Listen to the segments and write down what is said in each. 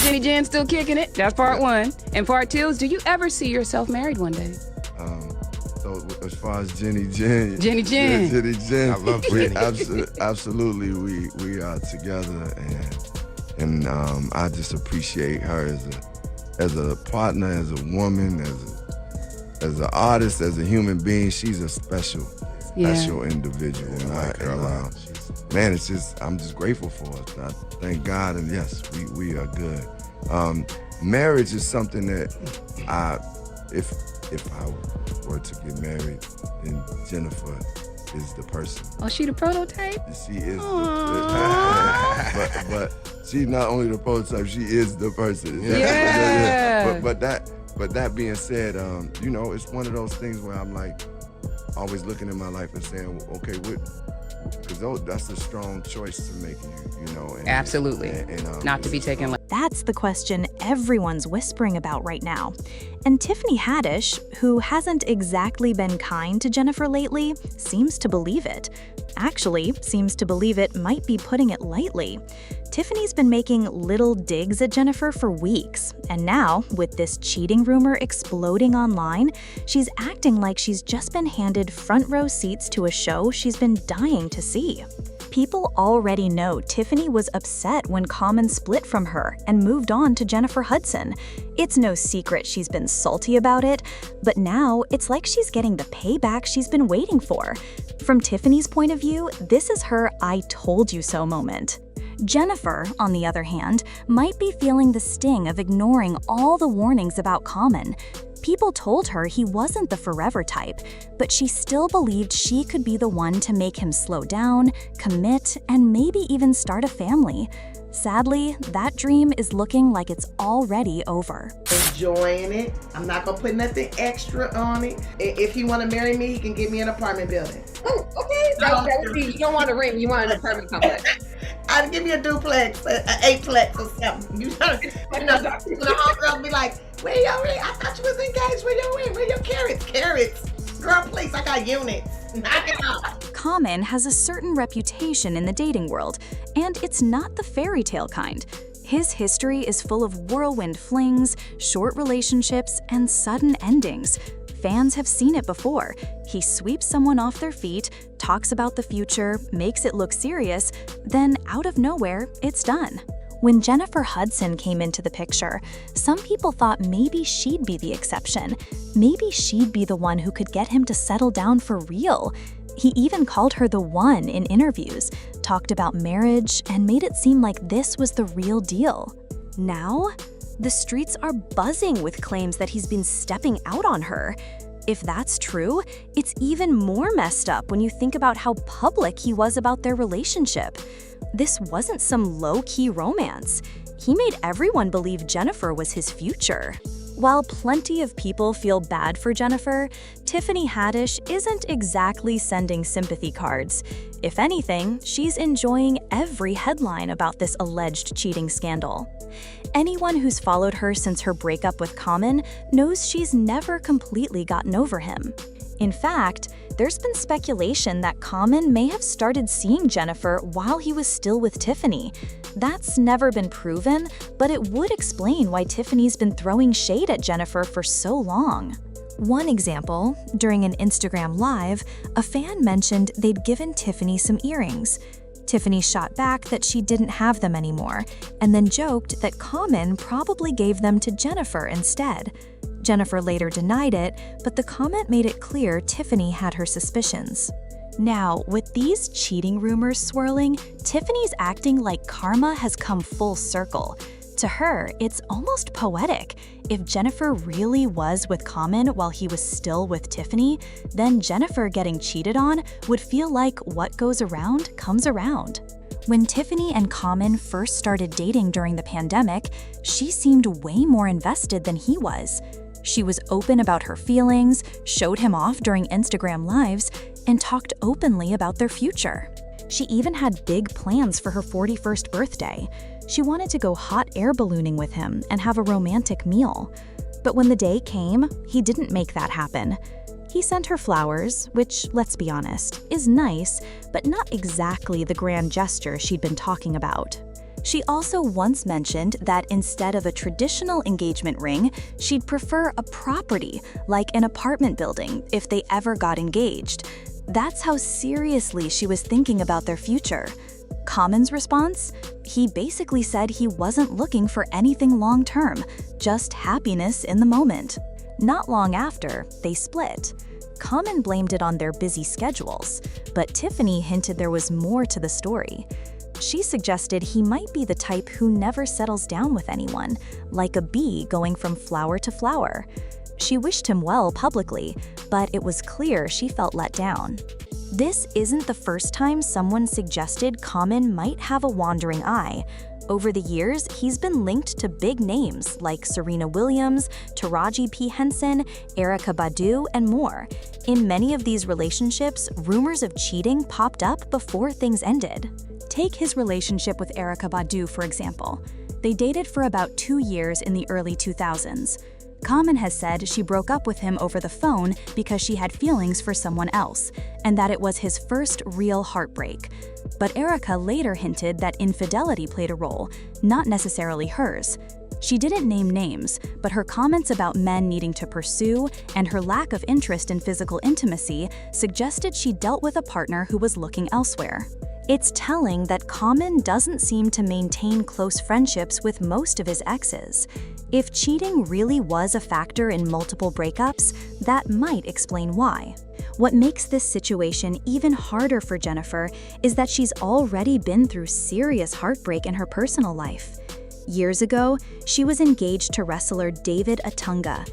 Jenny Jen still kicking it? That's part one. And part two is, do you ever see yourself married one day? So as far as Jenny Jen. Jenny Jen. Yeah, Jenny Jen. I love Jenny. Absolutely, we are together, and I just appreciate her as a partner, as a woman, as an artist, as a human being. She's a special individual. Man, I'm just grateful for it. I thank God, and yes, we are good. Marriage is something that if I were to get married, then Jennifer is the person. Oh, she the prototype? She is but she's not only the prototype, she is the person. Yeah. But that being said, it's one of those things where I'm like always looking at my life and saying, okay, because that's a strong choice to make, Absolutely. Not to be taken like. That's the question everyone's whispering about right now. And Tiffany Haddish, who hasn't exactly been kind to Jennifer lately, seems to believe it. Actually, seems to believe it might be putting it lightly. Tiffany's been making little digs at Jennifer for weeks, and now, with this cheating rumor exploding online, she's acting like she's just been handed front row seats to a show she's been dying to see. People already know Tiffany was upset when Common split from her and moved on to Jennifer Hudson. It's no secret she's been salty about it, but now it's like she's getting the payback she's been waiting for. From Tiffany's point of view, this is her "I told you so" moment. Jennifer, on the other hand, might be feeling the sting of ignoring all the warnings about Common. People told her he wasn't the forever type, but she still believed she could be the one to make him slow down, commit, and maybe even start a family. Sadly, that dream is looking like it's already over. Enjoying it. I'm not gonna put nothing extra on it. If he wanna marry me, he can get me an apartment building. Oh, okay. That would be, you don't want a ring, you want an apartment complex. I'd give me a duplex, an eightplex or something. You know, the homegirl be like, where your ring? I thought you was engaged. Where your ring? Where your carrots? Carrots. Girl, please, I got units. Knock it off. Common has a certain reputation in the dating world, and it's not the fairy tale kind. His history is full of whirlwind flings, short relationships, and sudden endings. Fans have seen it before. He sweeps someone off their feet, talks about the future, makes it look serious, then out of nowhere, it's done. When Jennifer Hudson came into the picture, some people thought maybe she'd be the exception. Maybe she'd be the one who could get him to settle down for real. He even called her the one in interviews, talked about marriage, and made it seem like this was the real deal. Now, the streets are buzzing with claims that he's been stepping out on her. If that's true, it's even more messed up when you think about how public he was about their relationship. This wasn't some low-key romance. He made everyone believe Jennifer was his future. While plenty of people feel bad for Jennifer, Tiffany Haddish isn't exactly sending sympathy cards. If anything, she's enjoying every headline about this alleged cheating scandal. Anyone who's followed her since her breakup with Common knows she's never completely gotten over him. In fact, there's been speculation that Common may have started seeing Jennifer while he was still with Tiffany. That's never been proven, but it would explain why Tiffany's been throwing shade at Jennifer for so long. One example, during an Instagram Live, a fan mentioned they'd given Tiffany some earrings. Tiffany shot back that she didn't have them anymore, and then joked that Common probably gave them to Jennifer instead. Jennifer later denied it, but the comment made it clear Tiffany had her suspicions. Now, with these cheating rumors swirling, Tiffany's acting like karma has come full circle. To her, it's almost poetic. If Jennifer really was with Common while he was still with Tiffany, then Jennifer getting cheated on would feel like what goes around comes around. When Tiffany and Common first started dating during the pandemic, she seemed way more invested than he was. She was open about her feelings, showed him off during Instagram Lives, and talked openly about their future. She even had big plans for her 41st birthday. She wanted to go hot air ballooning with him and have a romantic meal. But when the day came, he didn't make that happen. He sent her flowers, which, let's be honest, is nice, but not exactly the grand gesture she'd been talking about. She also once mentioned that instead of a traditional engagement ring, she'd prefer a property, like an apartment building, if they ever got engaged. That's how seriously she was thinking about their future. Common's response? He basically said he wasn't looking for anything long-term, just happiness in the moment. Not long after, they split. Common blamed it on their busy schedules, but Tiffany hinted there was more to the story. She suggested he might be the type who never settles down with anyone, like a bee going from flower to flower. She wished him well publicly, but it was clear she felt let down. This isn't the first time someone suggested Common might have a wandering eye. Over the years, he's been linked to big names like Serena Williams, Taraji P. Henson, Erykah Badu, and more. In many of these relationships, rumors of cheating popped up before things ended. Take his relationship with Erykah Badu, for example. They dated for about 2 years in the early 2000s. Common has said she broke up with him over the phone because she had feelings for someone else, and that it was his first real heartbreak. But Erykah later hinted that infidelity played a role, not necessarily hers. She didn't name names, but her comments about men needing to pursue and her lack of interest in physical intimacy suggested she dealt with a partner who was looking elsewhere. It's telling that Common doesn't seem to maintain close friendships with most of his exes. If cheating really was a factor in multiple breakups, that might explain why. What makes this situation even harder for Jennifer is that she's already been through serious heartbreak in her personal life. Years ago, she was engaged to wrestler David Otunga.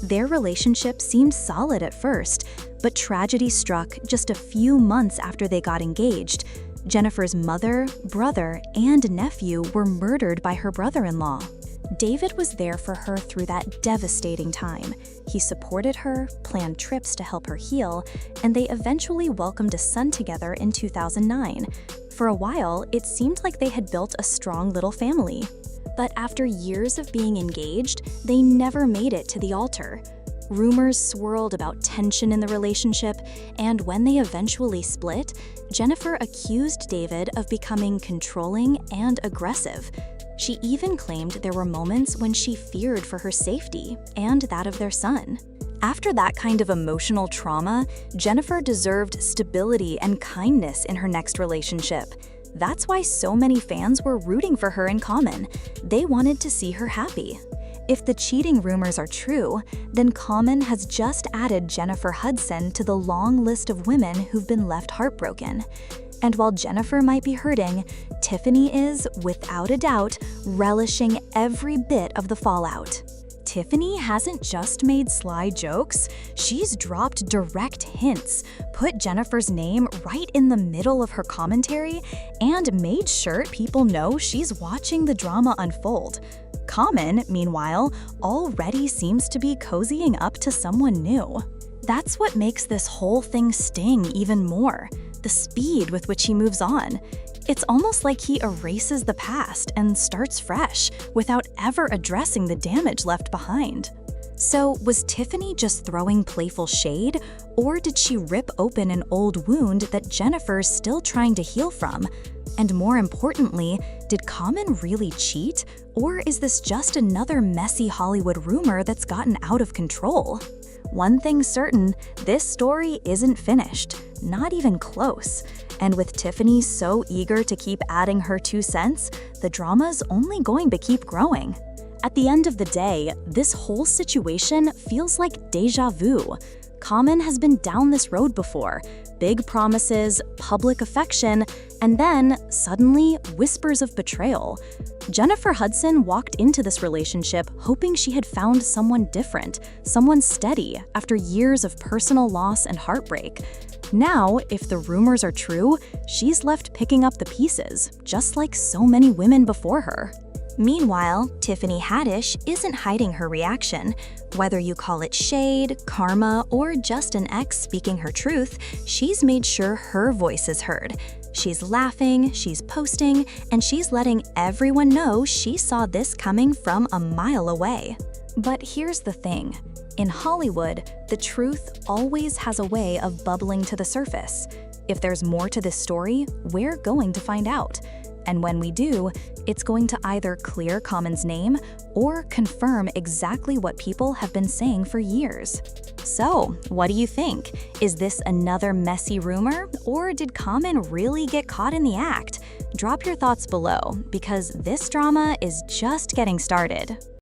Their relationship seemed solid at first, but tragedy struck just a few months after they got engaged. Jennifer's mother, brother, and nephew were murdered by her brother-in-law. David was there for her through that devastating time. He supported her, planned trips to help her heal, and they eventually welcomed a son together in 2009. For a while, it seemed like they had built a strong little family. But after years of being engaged, they never made it to the altar. Rumors swirled about tension in the relationship, and when they eventually split, Jennifer accused David of becoming controlling and aggressive. She even claimed there were moments when she feared for her safety and that of their son. After that kind of emotional trauma, Jennifer deserved stability and kindness in her next relationship. That's why so many fans were rooting for her in Common. They wanted to see her happy. If the cheating rumors are true, then Common has just added Jennifer Hudson to the long list of women who've been left heartbroken. And while Jennifer might be hurting, Tiffany is, without a doubt, relishing every bit of the fallout. Tiffany hasn't just made sly jokes, she's dropped direct hints, put Jennifer's name right in the middle of her commentary, and made sure people know she's watching the drama unfold. Common, meanwhile, already seems to be cozying up to someone new. That's what makes this whole thing sting even more, the speed with which he moves on. It's almost like he erases the past and starts fresh without ever addressing the damage left behind. So, was Tiffany just throwing playful shade, or did she rip open an old wound that Jennifer's still trying to heal from? And more importantly, did Common really cheat, or is this just another messy Hollywood rumor that's gotten out of control? One thing's certain, this story isn't finished, not even close. And with Tiffany so eager to keep adding her 2 cents, the drama's only going to keep growing. At the end of the day, this whole situation feels like déjà vu. Common has been down this road before. Big promises, public affection, and then, suddenly, whispers of betrayal. Jennifer Hudson walked into this relationship hoping she had found someone different, someone steady, after years of personal loss and heartbreak. Now, if the rumors are true, she's left picking up the pieces, just like so many women before her. Meanwhile, Tiffany Haddish isn't hiding her reaction. Whether you call it shade, karma, or just an ex speaking her truth, she's made sure her voice is heard. She's laughing, she's posting, and she's letting everyone know she saw this coming from a mile away. But here's the thing. In Hollywood, the truth always has a way of bubbling to the surface. If there's more to this story, we're going to find out. And when we do, it's going to either clear Common's name or confirm exactly what people have been saying for years. So, what do you think? Is this another messy rumor, or did Common really get caught in the act? Drop your thoughts below, because this drama is just getting started.